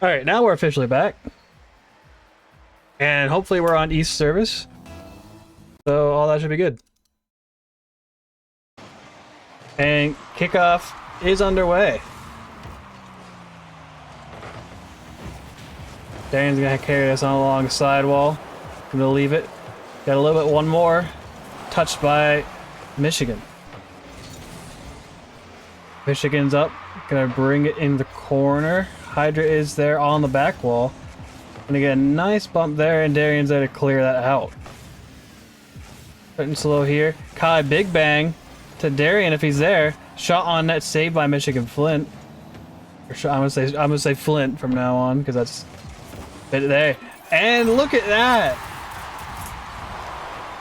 Alright, now we're officially back. And hopefully we're on East service. So all that should be good. And kickoff is underway. Darian's gonna carry us on along the sidewall. Gonna leave it. Got a little bit, one more. Touched by Michigan. Michigan's up. Gonna bring it in the corner. Hydra is there on the back wall. Gonna get a nice bump there, and Darian's there to clear that out. Starting slow here. Kai, big bang to Darian if he's there. Shot on net, saved by Michigan Flint. Or I'm gonna say Flint from now on because that's it there. And look at that!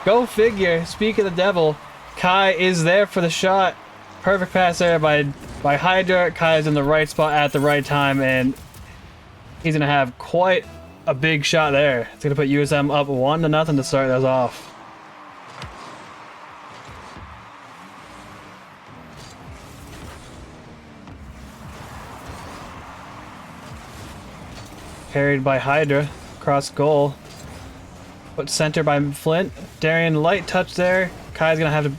Go figure. Speak of the devil, Kai is there for the shot. Perfect pass there by Hydra. Kai is in the right spot at the right time, and he's gonna have quite a big shot there. It's gonna put USM up 1-0 to start us off. Carried by Hydra, cross goal. Put center by Flint. Darian, light touch there. Kai's gonna have a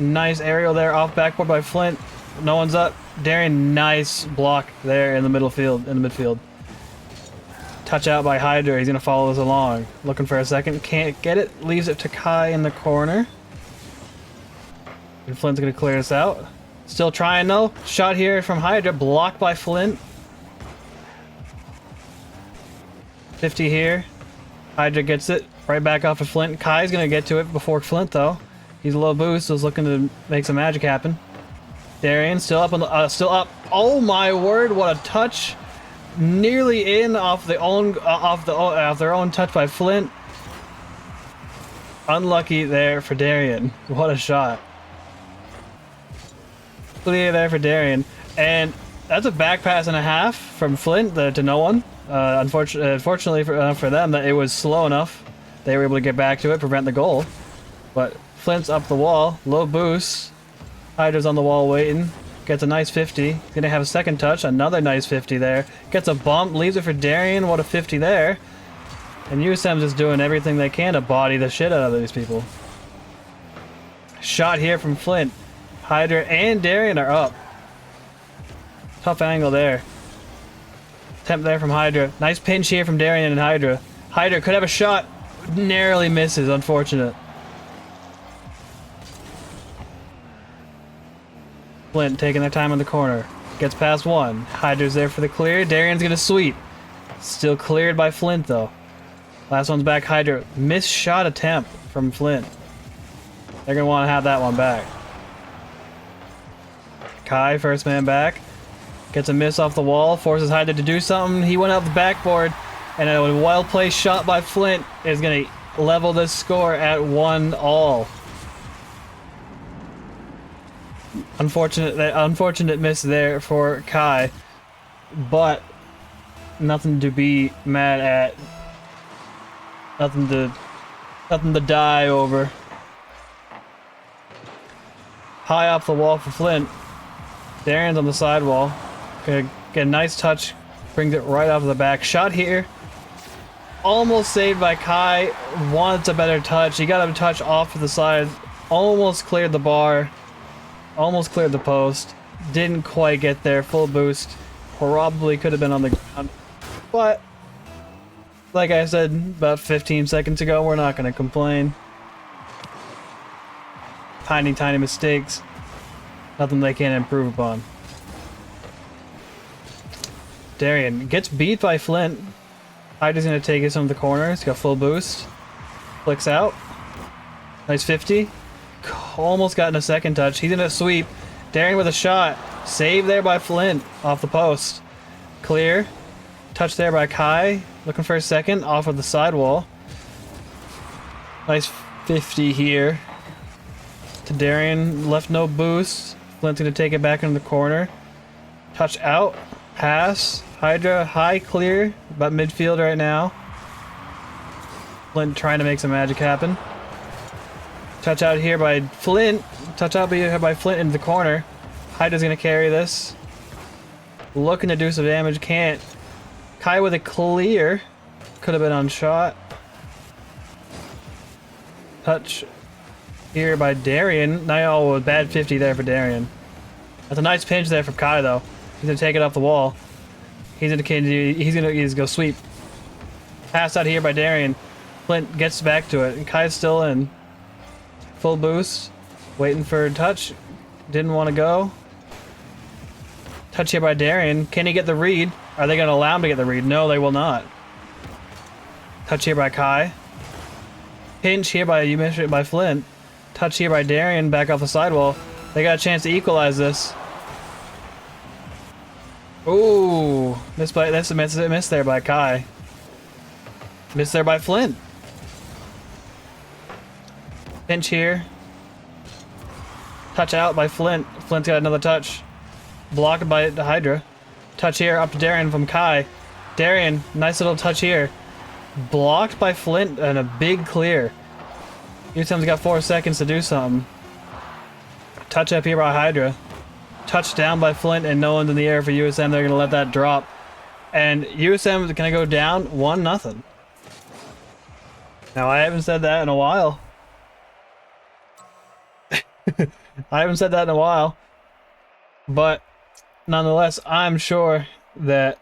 nice aerial there, off backboard by Flint. No one's up. Darian, nice block there in the midfield. Touch out by Hydra. He's gonna follow us along. Looking for a second, can't get it. Leaves it to Kai in the corner. And Flint's gonna clear this out. Still trying though. Shot here from Hydra, blocked by Flint. 50 here. Hydra gets it right back off of Flint. Kai's gonna get to it before Flint though. He's a low boost, so he's looking to make some magic happen. Darian still up on the still up. Oh my word! What a touch! Nearly in off their own touch by Flint. Unlucky there for Darian. What a shot! Clear there for Darian, and that's a back pass and a half from Flint to no one. Unfortunately for them, that it was slow enough. They were able to get back to it, prevent the goal. But Flint's up the wall, low boost. Hydra's on the wall waiting. Gets a nice 50. Gonna have a second touch, another nice 50 there. Gets a bump, leaves it for Darian. What a 50 there. And USM's just doing everything they can to body the shit out of these people. Shot here from Flint. Hydra and Darian are up. Tough angle there. Attempt there from Hydra. Nice pinch here from Darian and Hydra. Hydra could have a shot. Narrowly misses, unfortunate. Flint taking their time in the corner. Gets past one. Hydra's there for the clear. Darian's gonna sweep. Still cleared by Flint though. Last one's back. Hydra. Missed shot attempt from Flint. They're gonna want to have that one back. Kai, first man back. Gets a miss off the wall. Forces Hydra to do something. He went out the backboard. And a well-placed shot by Flint is gonna level this score at 1-all. Unfortunate miss there for Kai, but nothing to be mad at. Nothing to die over. High off the wall for Flint. Darian's on the sidewall. Gonna get a nice touch. Brings it right off the back. Shot here. Almost saved by Kai. Wants a better touch. He got a touch off to the side. Almost cleared the bar. Almost cleared the post. Didn't quite get there. Full boost. Probably could have been on the ground. But, like I said about 15 seconds ago, we're not going to complain. Tiny mistakes. Nothing they can't improve upon. Darian gets beat by Flint. Hydra's going to take us into the corner. He's got full boost. Flicks out. Nice 50. Almost gotten a second touch. He's in a sweep. Darian with a shot. Save there by Flint off the post. Clear. Touch there by Kai. Looking for a second off of the sidewall. Nice 50 here. To Darian. Left no boost. Flint's going to take it back into the corner. Touch out. Pass. Hydra high clear. About midfield right now. Flint trying to make some magic happen. Touch out here by Flint. Touch out here by Flint in the corner. Hydra's gonna carry this. Looking to do some damage, can't. Kai with a clear. Could have been on shot. Touch here by Darian. Now, a bad 50 there for Darian. That's a nice pinch there from Kai, though. He's gonna take it off the wall. He's gonna go sweep. Pass out here by Darian. Flint gets back to it, and Kai's still in. Full boost. Waiting for a touch. Didn't want to go. Touch here by Darian. Can he get the read? Are they going to allow him to get the read? No, they will not. Touch here by Kai. Pinch here by UMichigan by Flint. Touch here by Darian. Back off the sidewall. They got a chance to equalize this. Ooh, miss there by Kai. Miss there by Flint. Pinch here. Touch out by Flint. Flint's got another touch. Blocked by the Hydra. Touch here up to Darian from Kai. Darian, nice little touch here. Blocked by Flint and a big clear. USM's got 4 seconds to do something. Touch up here by Hydra. Touch down by Flint and no one's in the air for USM. They're going to let that drop. And USM is going to go down 1-0. Now, I haven't said that in a while. I haven't said that in a while. But nonetheless, I'm sure that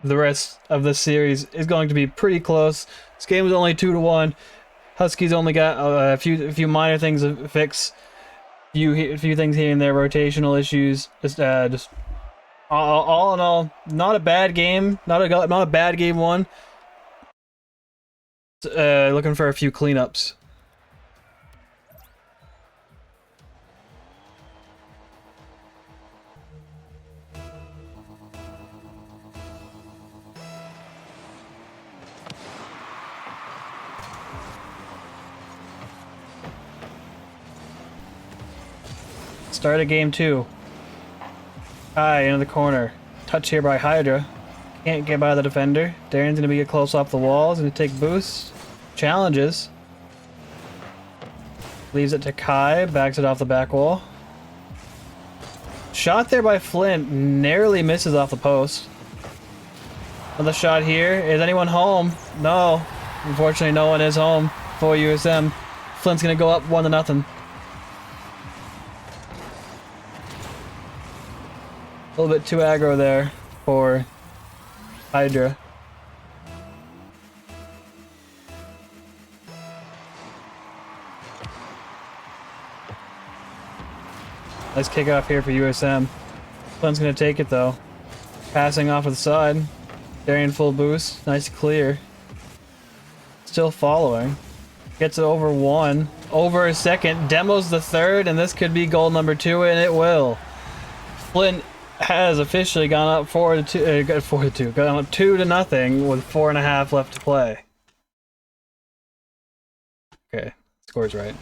the rest of this series is going to be pretty close. This game was only 2-1. Huskies only got a few minor things to fix. A few things here and there, rotational issues. Just all in all, not a bad game. Not a bad game one. Looking for a few cleanups. Start of game 2. Kai into the corner. Touch here by Hydra. Can't get by the defender. Darian's going to be close off the walls. Going to take boosts. Challenges. Leaves it to Kai. Backs it off the back wall. Shot there by Flint. Narrowly misses off the post. Another shot here. Is anyone home? No. Unfortunately, no one is home for USM. Flint's going to go up 1-0. A little bit too aggro there for Hydra. Nice kickoff here for USM. Flint's going to take it though. Passing off to the side. Darian full boost. Nice clear. Still following. Gets it over 1. Over a second. Demos the 3rd, and this could be goal number 2, and it will. Flint has officially gone up 4-2. Gone up 2-0 with 4.5 left to play. Okay, score's right.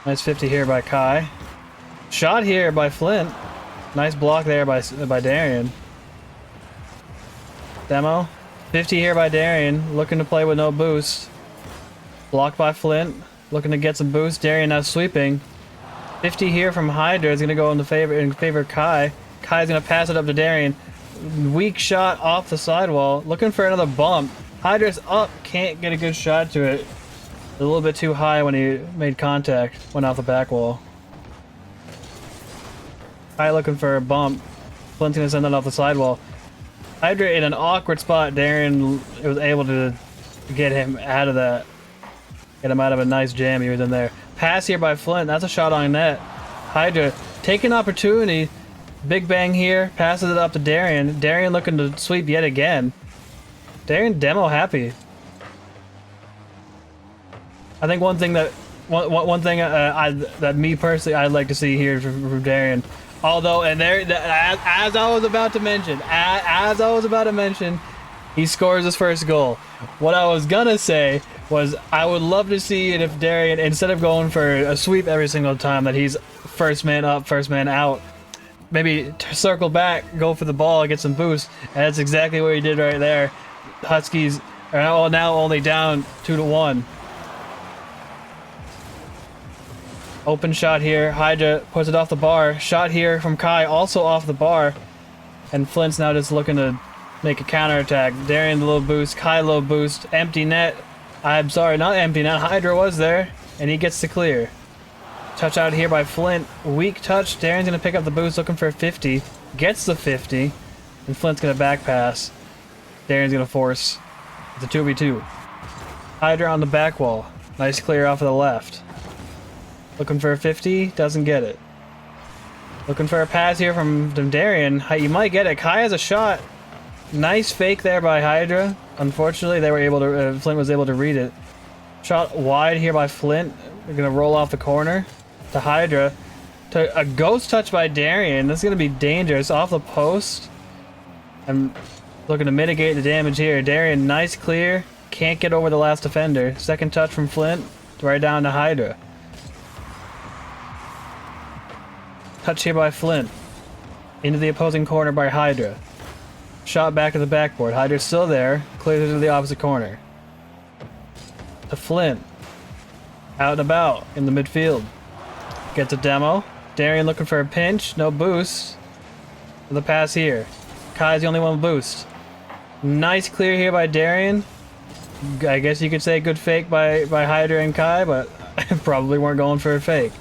Nice 50 here by Kai. Shot here by Flint. Nice block there by Darian. Demo. 50 here by Darian. Looking to play with no boost. Blocked by Flint. Looking to get some boost. Darian now sweeping. 50 here from Hydra is going to go in favor of Kai. Kai's going to pass it up to Darian. Weak shot off the sidewall. Looking for another bump. Hydra's up. Can't get a good shot to it. A little bit too high when he made contact. Went off the back wall. Kai looking for a bump. Flint's going to send it off the sidewall. Hydra in an awkward spot. Darian was able to get him out of that. Get him out of a nice jam he was in there. Pass here by Flint. That's a shot on net. Hydra taking opportunity. Big bang here. Passes it up to Darian. Darian looking to sweep yet again. Darian demo happy. I think one thing that me personally I'd like to see here from Darian. Although, and there, as I was about to mention, he scores his first goal. What I was gonna say was I would love to see it if Darian, instead of going for a sweep every single time, that he's first man up, first man out. Maybe circle back, go for the ball, get some boost. And that's exactly what he did right there. Huskies are now only down 2-1. Open shot here. Hydra puts it off the bar. Shot here from Kai, also off the bar. And Flint's now just looking to make a counterattack. Darian the low boost. Kai low boost. Empty net. I'm sorry, not empty net. Hydra was there. And he gets the clear. Touch out here by Flint. Weak touch. Darian's going to pick up the boost looking for a 50. Gets the 50. And Flint's going to back pass. Darian's going to force. It's a 2v2. Hydra on the back wall. Nice clear off of the left. Looking for a 50. Doesn't get it. Looking for a pass here from Darian. You might get it. Kai has a shot. Nice fake there by Hydra. Unfortunately, they were able to. Flint was able to read it. Shot wide here by Flint. They're gonna roll off the corner to Hydra. To a ghost touch by Darian. This is gonna be dangerous off the post. I'm looking to mitigate the damage here. Darian, nice clear. Can't get over the last defender. Second touch from Flint. Right down to Hydra. Touch here by Flint. Into the opposing corner by Hydra. Shot back at the backboard. Hydra's still there. Clears it to the opposite corner. To Flint. Out and about in the midfield. Gets a demo. Darian looking for a pinch. No boost. The pass here. Kai's the only one with boost. Nice clear here by Darian. I guess you could say good fake by Hydra and Kai, but probably weren't going for a fake.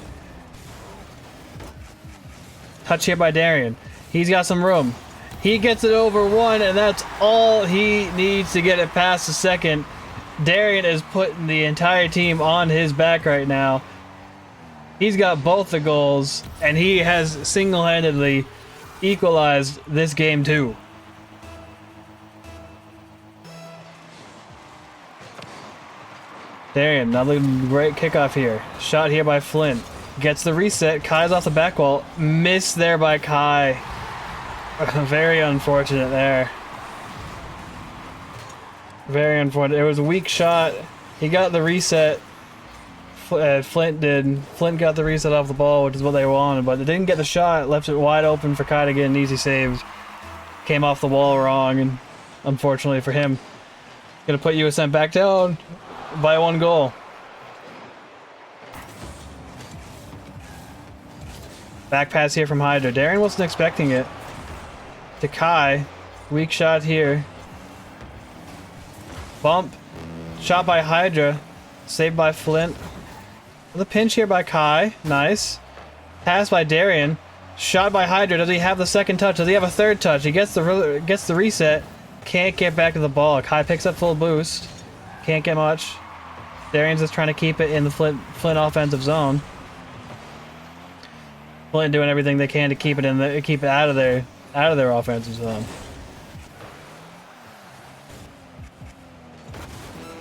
Touch here by Darian. He's got some room. He gets it over one, and that's all he needs to get it past the second. Darian is putting the entire team on his back right now. He's got both the goals, and he has single-handedly equalized this game too. Darian, another great kickoff here. Shot here by Flint. Gets the reset. Kai's off the back wall. Missed there by Kai. Very unfortunate there. Very unfortunate. It was a weak shot. He got the reset. Flint did. Flint got the reset off the ball, which is what they wanted, but they didn't get the shot. Left it wide open for Kai to get an easy save. Came off the wall wrong, and unfortunately for him, gonna put USM back down by 1 goal. Back pass here from Hydra. Darian wasn't expecting it. To Kai. Weak shot here. Bump. Shot by Hydra. Saved by Flint. The pinch here by Kai. Nice. Pass by Darian. Shot by Hydra. Does he have the second touch? Does he have a third touch? He gets the reset. Can't get back to the ball. Kai picks up full boost. Can't get much. Darian's just trying to keep it in the Flint offensive zone. Flint doing everything they can to keep it out of their offensive zone.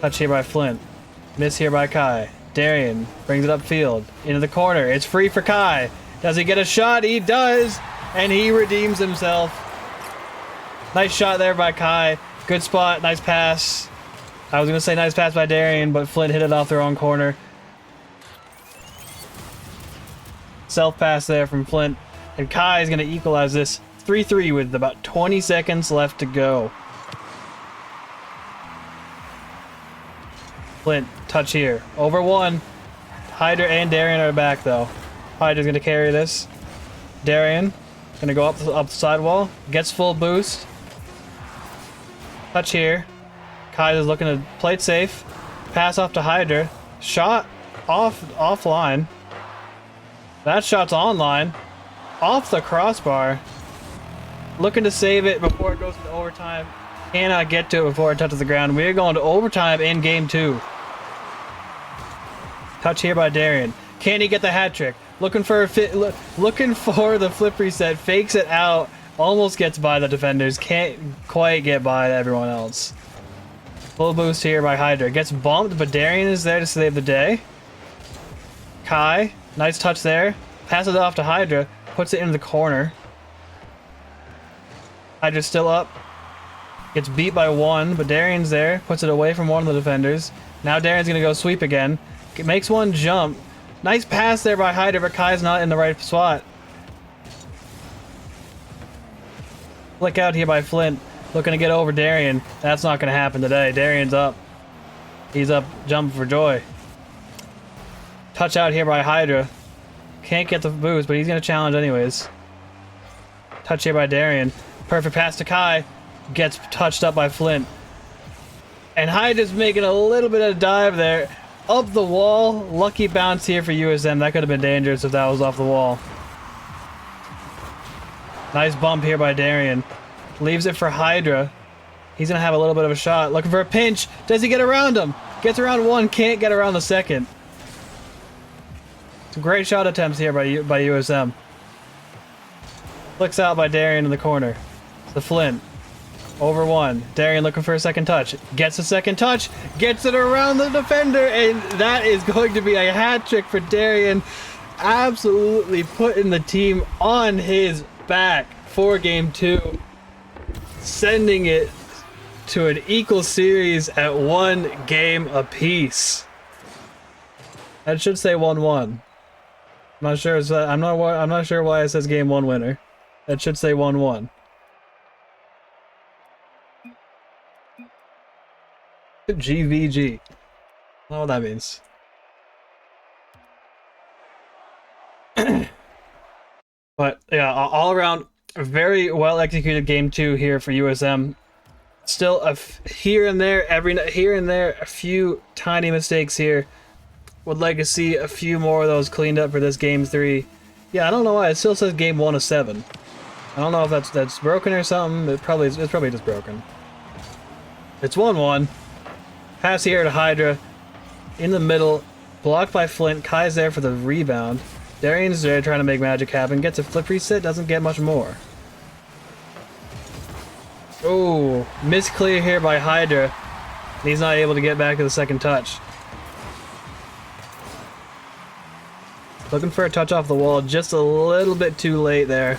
Touch here by Flint. Miss here by Kai. Darian brings it upfield into the corner. It's free for Kai. Does he get a shot? He does, and he redeems himself. Nice shot there by Kai. Good spot. Nice pass. I was gonna say nice pass by Darian, but Flint hit it off their own corner. Self pass there from Flint, and Kai is gonna equalize this 3-3 with about 20 seconds left to go. Flint, touch here. Over one. Hydra and Darian are back though. Hydra's gonna carry this. Darian gonna go up the sidewall. Gets full boost. Touch here. Kai is looking to play it safe. Pass off to Hydra. Shot offline. That shot's online. Off the crossbar. Looking to save it before it goes into overtime. Cannot get to it before it touches the ground. We're going to overtime in game 2. Touch here by Darian. Can he get the hat trick? Looking for the flip reset. Fakes it out. Almost gets by the defenders. Can't quite get by everyone else. Full boost here by Hydra. Gets bumped, but Darian is there to save the day. Kai. Nice touch there. Passes it off to Hydra. Puts it into the corner. Hydra's still up. Gets beat by 1, but Darian's there. Puts it away from one of the defenders. Now Darian's going to go sweep again. Makes one jump. Nice pass there by Hydra, but Kai's not in the right spot. Flick out here by Flint. Looking to get over Darian. That's not going to happen today. Darian's up. He's up jumping for joy. Touch out here by Hydra. Can't get the boost, but he's gonna challenge anyways. Touch here by Darian. Perfect pass to Kai. Gets touched up by Flint. And Hyde is making a little bit of a dive there. Up the wall. Lucky bounce here for USM. That could have been dangerous if that was off the wall. Nice bump here by Darian. Leaves it for Hydra. He's going to have a little bit of a shot. Looking for a pinch. Does he get around him? Gets around one. Can't get around the second. Some great shot attempts here by USM. Flicks out by Darian in the corner. To Flint. Over one. Darian looking for a second touch. Gets a second touch. Gets it around the defender. And that is going to be a hat trick for Darian. Absolutely putting the team on his back for game 2. Sending it to an equal series at 1 game apiece. That should say 1-1. I'm not sure. I'm not sure why it says game 1 winner. That should say 1-1. GVG. I don't know what that means. But yeah, all around, a very well executed game 2 here for USM. Still here and there, a few tiny mistakes here. Would like to see a few more of those cleaned up for this game 3. Yeah, I don't know why it still says game 1 of 7. I don't know if that's broken or something. It's probably just broken. It's 1-1. Pass here to Hydra. In the middle. Blocked by Flint. Kai's there for the rebound. Darian's there trying to make magic happen. Gets a flip reset. Doesn't get much more. Oh, misclear here by Hydra. He's not able to get back to the second touch. Looking for a touch off the wall. Just a little bit too late there.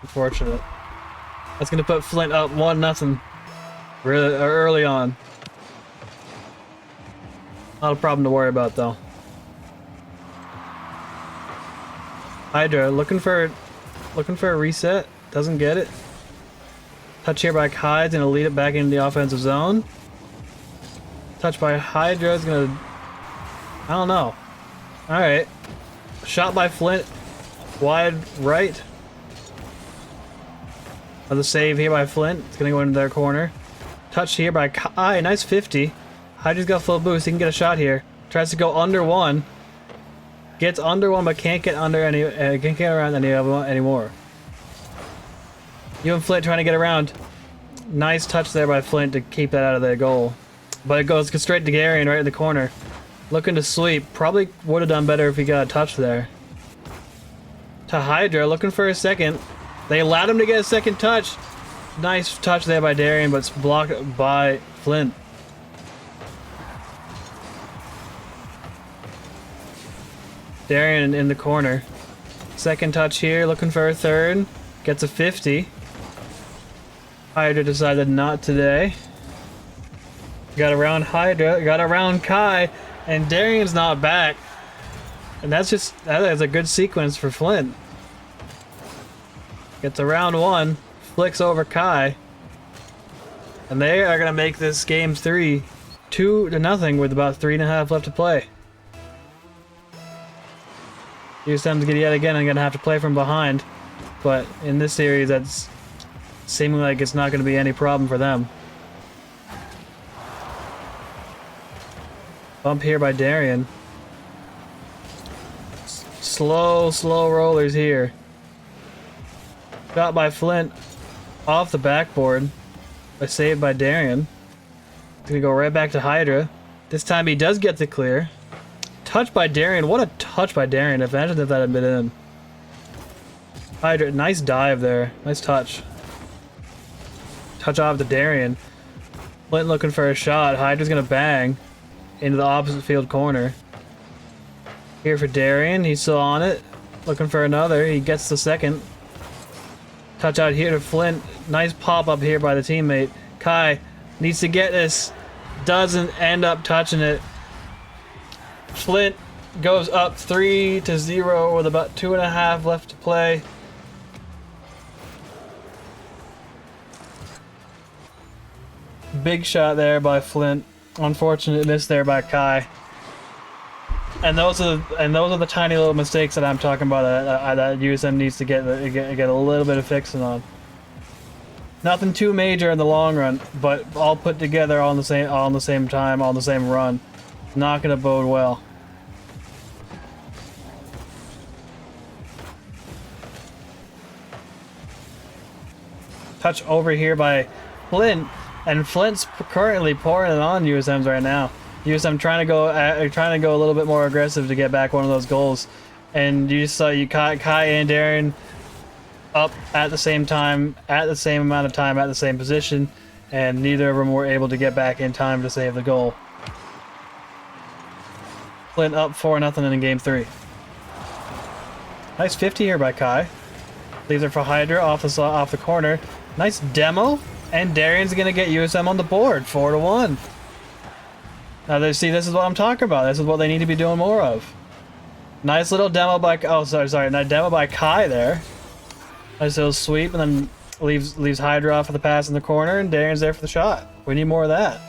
Unfortunate. That's going to put Flint up 1-0. Really early on. Not a problem to worry about though. Hydra looking for a reset. Doesn't get it. Touch here by Kai is gonna lead it back into the offensive zone. Touch by Hydra is gonna. I don't know. All right. Shot by Flint. Wide right. Another save here by Flint. It's gonna go into their corner. Touch here by Kai. Nice 50. Hydra's got full boost. He can get a shot here. Tries to go under one. Gets under one, but can't get under any. Can't get around any of them anymore. Flint trying to get around. Nice touch there by Flint to keep that out of their goal. But it goes straight to Darian right in the corner. Looking to sweep. Probably would have done better if he got a touch there. To Hydra, looking for a second. They allowed him to get a second touch. Nice touch there by Darian, but it's blocked by Flint. Darian in the corner. Second touch here, looking for a third. Gets a 50. Hydra decided not today. Got around Hydra, got around Kai, and Darian's not back. And that is a good sequence for Flint. Gets around one, flicks over Kai. And they are going to make this game 3 2-0 with about 3.5 left to play. USM's yet again going to have to play from behind. But in this series, that's seeming like it's not going to be any problem for them. Bump here by Darian. Slow rollers here. Shot by Flint off the backboard. But saved by Darian. Gonna go right back to Hydra. This time he does get the clear. Touch by Darian. What a touch by Darian. Imagine if that had been in. Hydra, nice dive there. Nice touch. Touch off to Darian. Flint looking for a shot. Hydra's gonna bang into the opposite field corner. Here for Darian. He's still on it. Looking for another. He gets the second. Touch out here to Flint. Nice pop up here by the teammate. Kai needs to get this. Doesn't end up touching it. Flint goes up 3-0 with about 2.5 left to play. Big shot there by Flint. Unfortunate miss there by Kai. those are the tiny little mistakes that I'm talking about that USM needs to get a little bit of fixing on. Nothing too major in the long run, but all put together all the same time, on the same run. Not gonna bode well. Touch over here by Flint, and Flint's currently pouring it on USM's right now. USM trying to go a little bit more aggressive to get back one of those goals, and you just saw Kai and Darren up at the same time, at the same amount of time, at the same position, and neither of them were able to get back in time to save the goal. Flint up 4-0 in game 3. Nice 50 here by Kai. Leaves it for Hydra off the corner. Nice demo, and Darian's gonna get USM on the board, 4-1. Now they see, this is what I'm talking about. This is what they need to be doing more of. Nice little demo by nice demo by Kai there. Nice little sweep, and then leaves Hydra off for the pass in the corner, and Darian's there for the shot. We need more of that.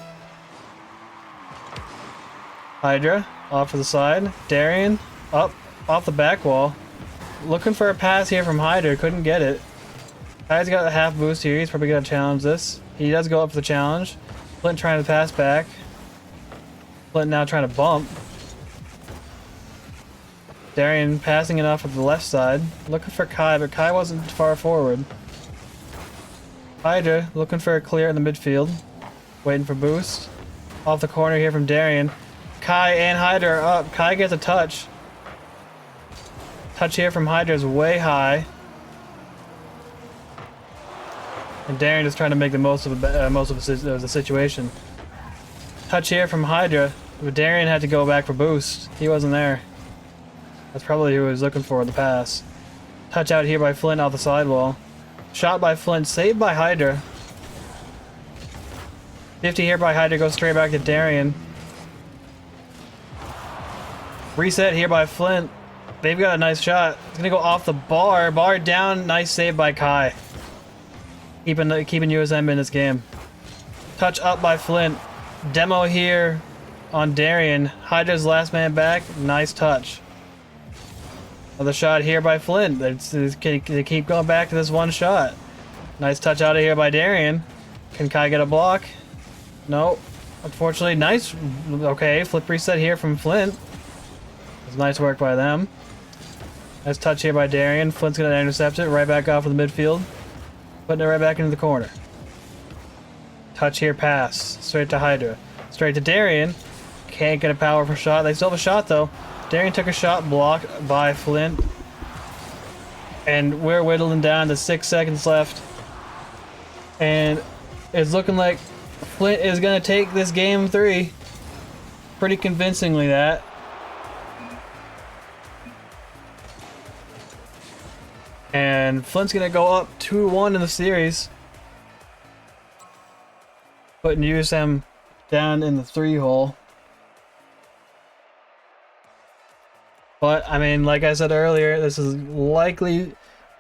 Hydra off to the side. Darian up off the back wall. Looking for a pass here from Hydra, couldn't get it. Kai's got a half boost here. He's probably gonna challenge this. He does go up for the challenge. Flint trying to pass back. Flint now trying to bump. Darian passing it off at the left side. Looking for Kai, but Kai wasn't far forward. Hydra looking for a clear in the midfield. Waiting for boost. Off the corner here from Darian. Kai and Hydra are up. Kai gets a touch. Touch here from Hydra is way high. And Darian is trying to make the most of the situation. Touch here from Hydra. But Darian had to go back for boost. He wasn't there. That's probably who he was looking for, the pass. Touch out here by Flint off the sidewall. Shot by Flint, saved by Hydra. 50 here by Hydra, goes straight back to Darian. Reset here by Flint. They've got a nice shot. It's gonna go off the bar. Bar down, nice save by Kai. Keeping USM in this game. Touch up by Flint. Demo here on Darian. Hydra's last man back. Nice touch. Another shot here by Flint. They keep going back to this one shot. Nice touch out of here by Darian. Can Kai get a block? No. Unfortunately, nice. Okay, flip reset here from Flint. It's nice work by them. Nice touch here by Darian. Flint's going to intercept it right back off of the midfield. Putting it right back into the corner. Touch here, pass. Straight to Hydra. Straight to Darian. Can't get a powerful shot. They still have a shot, though. Darian took a shot blocked by Flint. And we're whittling down to 6 seconds left. And it's looking like Flint is going to take this game 3. Pretty convincingly, that. And Flint's going to go up 2-1 in the series. Putting USM down in the 3 hole. But, I mean, like I said earlier, this is likely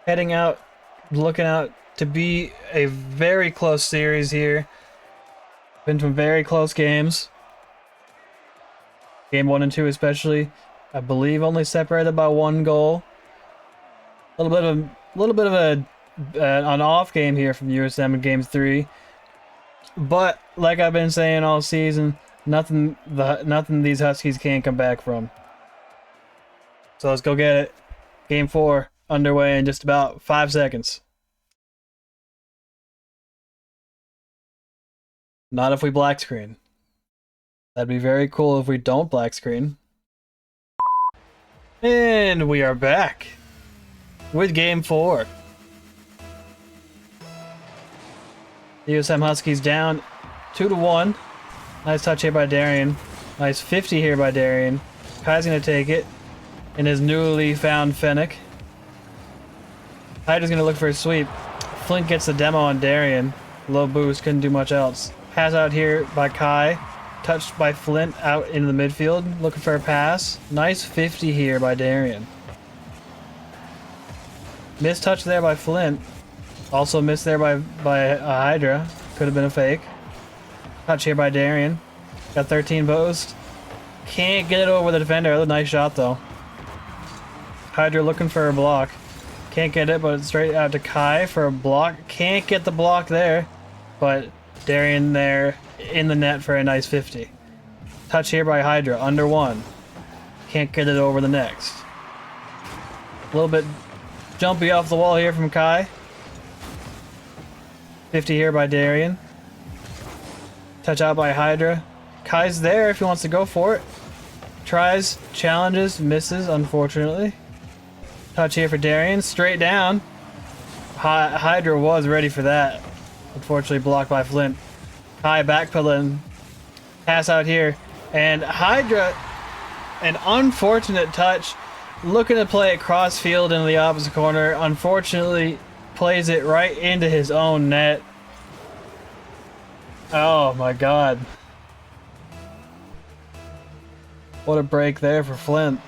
looking out to be a very close series here. Been some very close games. Game 1 and 2 especially. I believe only separated by 1 goal. A little bit of an off game here from USM in game 3. But, like I've been saying all season, nothing these Huskies can't come back from. So let's go get it. Game 4 underway in just about 5 seconds. Not if we black screen. That'd be very cool if we don't black screen. And we are back with game 4. The USM Huskies down 2-1. Nice touch here by Darian. Nice 50 here by Darian. Kai's gonna take it in his newly found Fennec. Hydra's gonna look for a sweep. Flint gets the demo on Darian. Low boost, couldn't do much else. Pass out here by Kai. Touched by Flint out into the midfield. Looking for a pass. Nice 50 here by Darian. Missed touch there by Flint. Also missed there by Hydra. Could have been a fake. Touch here by Darian. Got 13 boost. Can't get it over the defender. That's a nice shot though. Hydra looking for a block. Can't get it, but it's straight out to Kai for a block. Can't get the block there, but Darian there in the net for a nice 50. Touch here by Hydra, under one. Can't get it over the next. A little bit jumpy off the wall here from Kai. 50 here by Darian. Touch out by Hydra. Kai's there if he wants to go for it. Tries, challenges, misses, unfortunately. Touch here for Darian, straight down. Hydra was ready for that. Unfortunately blocked by Flint. Kai backpedaling. Pass out here. And Hydra, an unfortunate touch. Looking to play it cross field into the opposite corner. Unfortunately, plays it right into his own net. Oh my god. What a break there for Flint.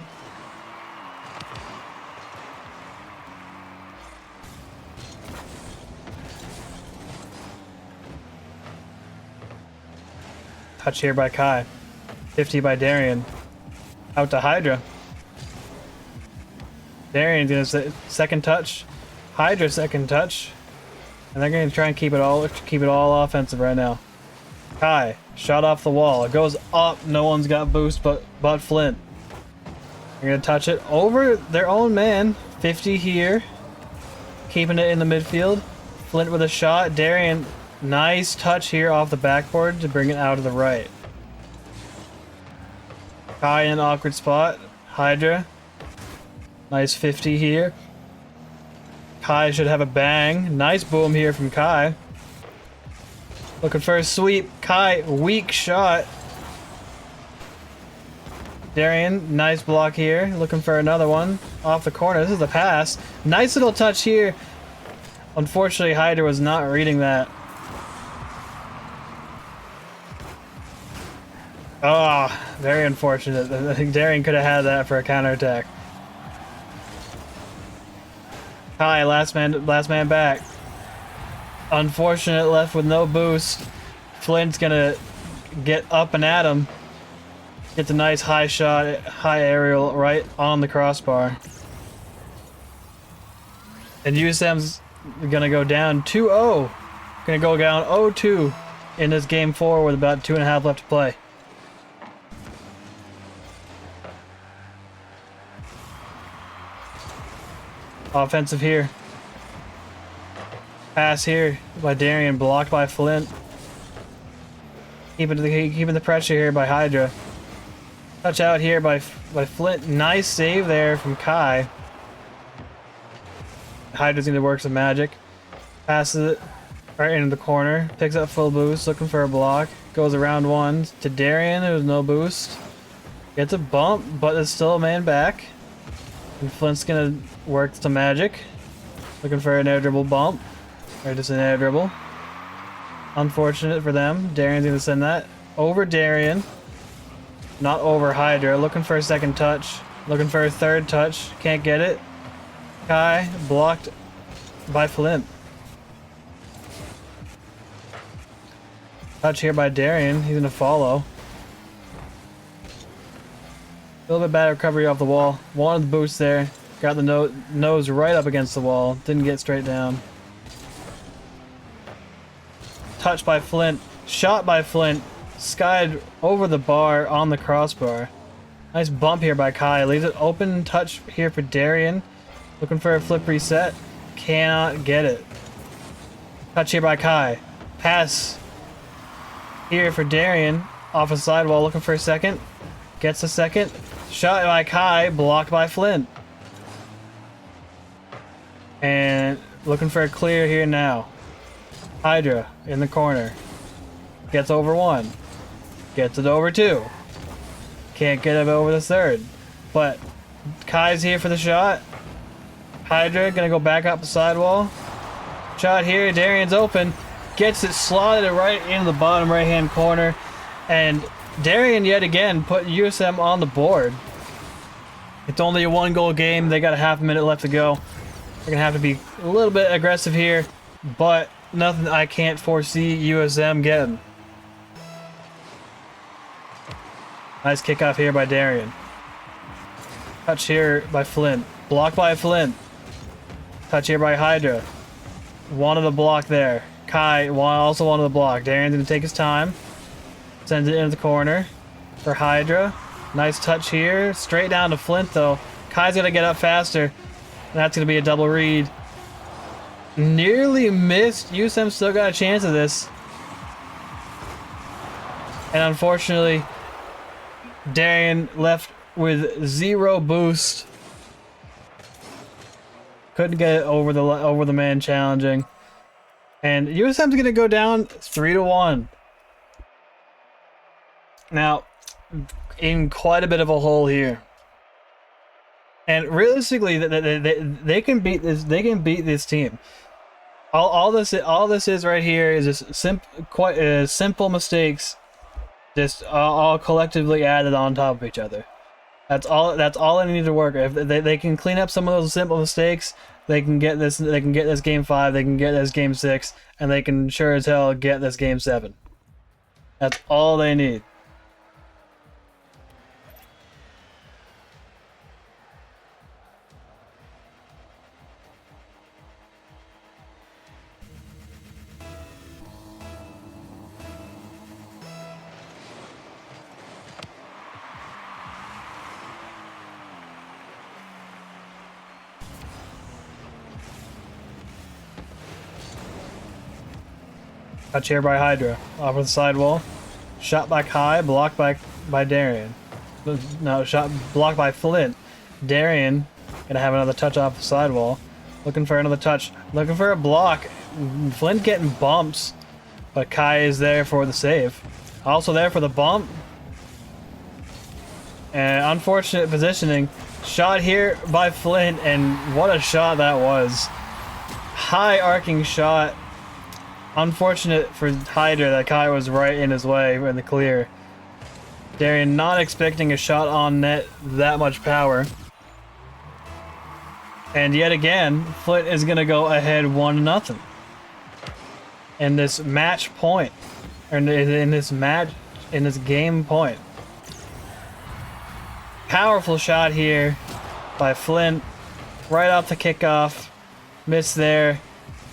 Touch here by Kai. 50 by Darian. Out to Hydra. Darian's gonna say second touch. Hydra second touch. And they're gonna try and keep it all offensive right now. Kai, shot off the wall. It goes up. No one's got boost but Flint. They're gonna touch it over their own man. 50 here. Keeping it in the midfield. Flint with a shot. Darian, nice touch here off the backboard to bring it out of the right. Kai in an awkward spot. Hydra. Nice 50 here. Kai should have a bang. Nice boom here from Kai. Looking for a sweep. Kai, weak shot. Darian, nice block here. Looking for another one. Off the corner. This is the pass. Nice little touch here. Unfortunately, Hydra was not reading that. Ah, oh, very unfortunate. I think Darian could have had that for a counterattack. Kai, last man back. Unfortunate, left with no boost. Flint's gonna get up and at him. Gets a nice high shot, high aerial right on the crossbar. And USM's gonna go down 2-0. Gonna go down 0-2 in this game 4 with about 2.5 left to play. Offensive here. Pass here by Darian, blocked by Flint. Keeping the pressure here by Hydra. Touch out here by Flint. Nice save there from Kai. Hydra's gonna work some magic. Passes it right into the corner. Picks up full boost, looking for a block. Goes around one to Darian, there's no boost. Gets a bump, but there's still a man back. And Flint's gonna work some magic. Looking for an air dribble bump. Or just an air dribble. Unfortunate for them. Darian's gonna send that over Darian. Not over Hydra. Looking for a second touch. Looking for a third touch. Can't get it. Kai blocked by Flint. Touch here by Darian. He's gonna follow. A little bit bad recovery off the wall. Wanted the boost there. Got the nose right up against the wall. Didn't get straight down. Touch by Flint. Shot by Flint. Skied over the bar on the crossbar. Nice bump here by Kai. Leaves it open. Touch here for Darian. Looking for a flip reset. Cannot get it. Touch here by Kai. Pass here for Darian. Off a sidewall. Looking for a second. Gets a second. Shot by Kai. Blocked by Flint. And looking for a clear here now. Hydra in the corner. Gets over one. Gets it over two. Can't get it over the third. But Kai's here for the shot. Hydra gonna go back up the sidewall. Shot here. Darian's open. Gets it slotted right into the bottom right hand corner. And Darian yet again put USM on the board. It's only a 1-goal game. They got a half a minute left to go. They're gonna have to be a little bit aggressive here, but nothing I can't foresee USM getting. Nice kickoff here by Darian. Touch here by Flint. Block by Flint. Touch here by Hydra. Wanted the block there. Kai also wanted the block. Darian's going to take his time. Sends it into the corner for Hydra. Nice touch here. Straight down to Flint, though. Kai's going to get up faster. That's going to be a double read. Nearly missed. USM still got a chance of this. And unfortunately, Darian left with 0 boost. Couldn't get it over the man challenging. And USM's gonna go down 3-1. Now, in quite a bit of a hole here. And realistically, they can beat this. They can beat this team. All this is right here is just simple mistakes, just all collectively added on top of each other. That's all they need to work. If they can clean up some of those simple mistakes, they can get this. They can get this game 5. They can get this game 6, and they can sure as hell get this game 7. That's all they need. Touch here by Hydra. Off of the sidewall. Shot by Kai. Blocked by Darian. No, blocked by Flint. Darian gonna have another touch off the sidewall. Looking for another touch. Looking for a block. Flint getting bumps. But Kai is there for the save. Also there for the bump. And unfortunate positioning. Shot here by Flint, and what a shot that was. High arcing shot. Unfortunate for Hydra that Kai was right in his way in the clear. Darian not expecting a shot on net that much power. And yet again, Flint is going to go ahead 1-0. In this match point. Or in this game point. Powerful shot here by Flint. Right off the kickoff. Missed there.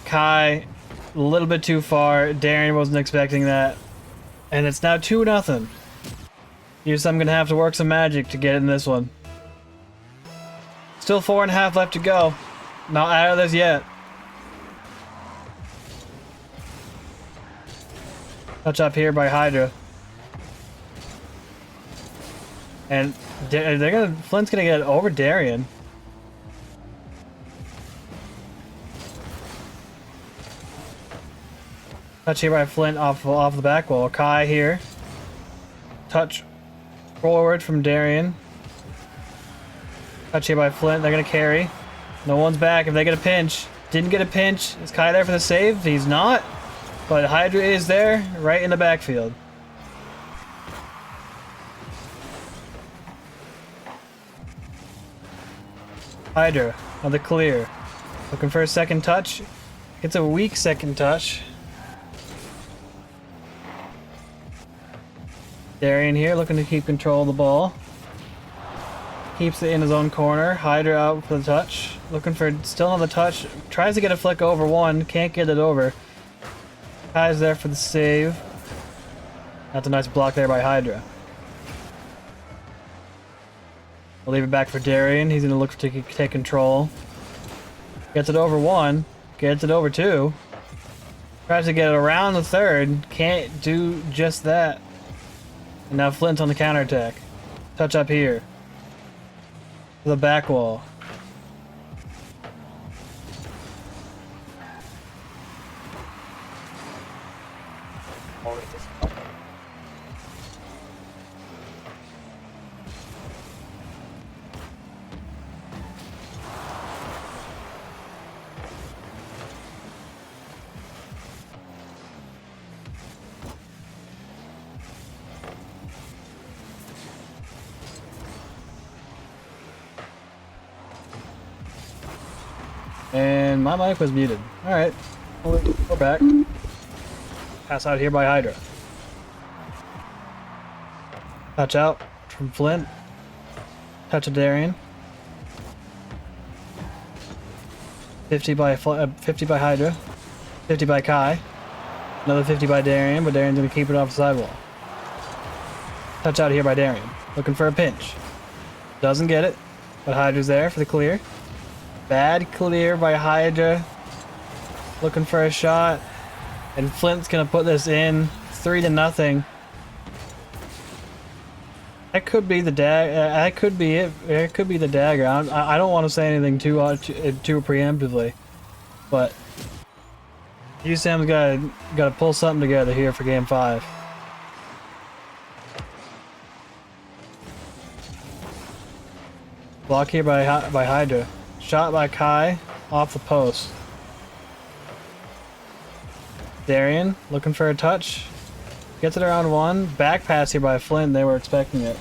Kai a little bit too far. Darian wasn't expecting that. And it's now 2-0. USM gonna have to work some magic to get in this one. Still 4.5 left to go. Not out of this yet. Touch up here by Hydra. And Flint's gonna get over Darian. Touch here by Flint off the back wall. Kai here. Touch forward from Darian. Touch here by Flint. They're going to carry. No one's back if they get a pinch. Didn't get a pinch. Is Kai there for the save? He's not. But Hydra is there, right in the backfield. Hydra on the clear. Looking for a second touch. It's a weak second touch. Darian here looking to keep control of the ball. Keeps it in his own corner. Hydra out for the touch. Looking for still another touch. Tries to get a flick over one. Can't get it over. Kai's there for the save. That's a nice block there by Hydra. We'll leave it back for Darian. He's going to look to take control. Gets it over one. Gets it over two. Tries to get it around the third. Can't do just that. And now Flint's on the counterattack. Touch up here. To the back wall. And my mic was muted. Alright, we're back. Pass out here by Hydra. Touch out. from Flint. Touch of Darien. 50 by Hydra. 50 by Kai. Another 50 by Darien, but Darien's gonna keep it off the sidewall. Touch out here by Darien. Looking for a pinch. Doesn't get it, but Hydra's there for the clear. Bad clear by Hydra. Looking for a shot. And Flint's gonna put this in. 3-0. That could be the that could be it. It could be the dagger. I don't want to say anything too preemptively, but USM's gotta pull something together here for Game 5. Block here by Hydra. Shot by Kai off the post. Darien looking for a touch. Gets it around 1. Back pass here by Flint. They were expecting it.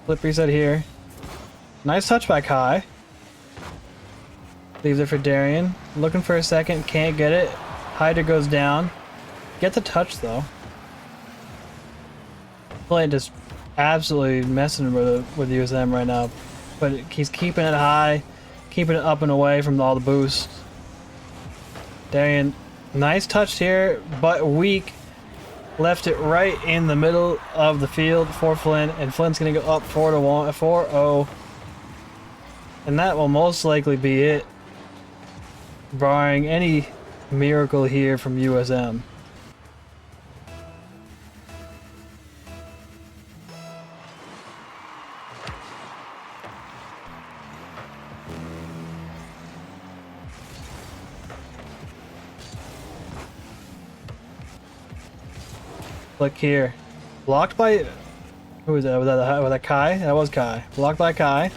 Flip reset here. Nice touch by Kai. Leaves it for Darien. Looking for a second. Can't get it. Hydra goes down. Get the touch though. Flint just absolutely messing with USM right now. But he's keeping it high. Keeping it up and away from all the boosts. Darien, nice touch here, but weak. Left it right in the middle of the field for Flint, and Flint's gonna go up 4-0. And that will most likely be it, barring any miracle here from USM. Look here. Blocked by... Who was that? Was that Kai? That was Kai. Blocked by Kai.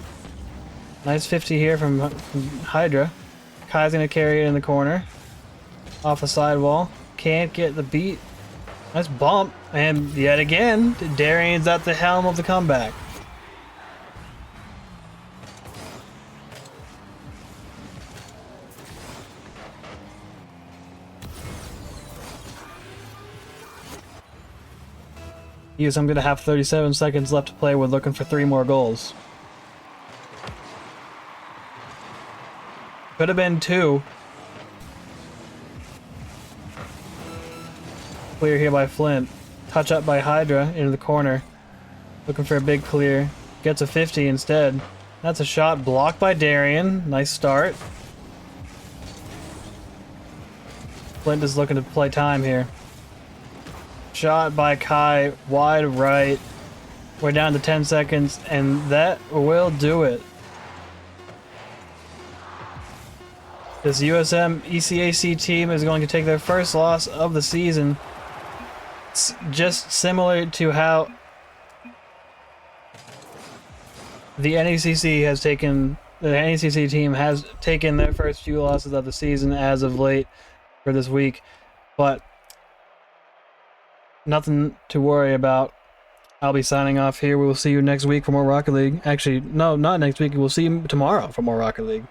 Nice 50 here from Hydra. Kai's gonna carry it in the corner. Off the sidewall. Can't get the beat. Nice bump. And yet again, Darien's at the helm of the comeback. Yes, I'm going to have 37 seconds left to play with, looking for 3 more goals. Could have been 2. Clear here by Flint. Touch up by Hydra into the corner. Looking for a big clear. Gets a 50 instead. That's a shot blocked by Darien. Nice start. Flint is looking to play time here. Shot by Kai, wide right. We're down to 10 seconds, and that will do it. This USM ECAC team is going to take their first loss of the season. It's just similar to how the NECC team has taken their first few losses of the season as of late for this week, but nothing to worry about. I'll be signing off here. We will see you next week for more Rocket League. Actually, no, not next week. We'll see you tomorrow for more Rocket League.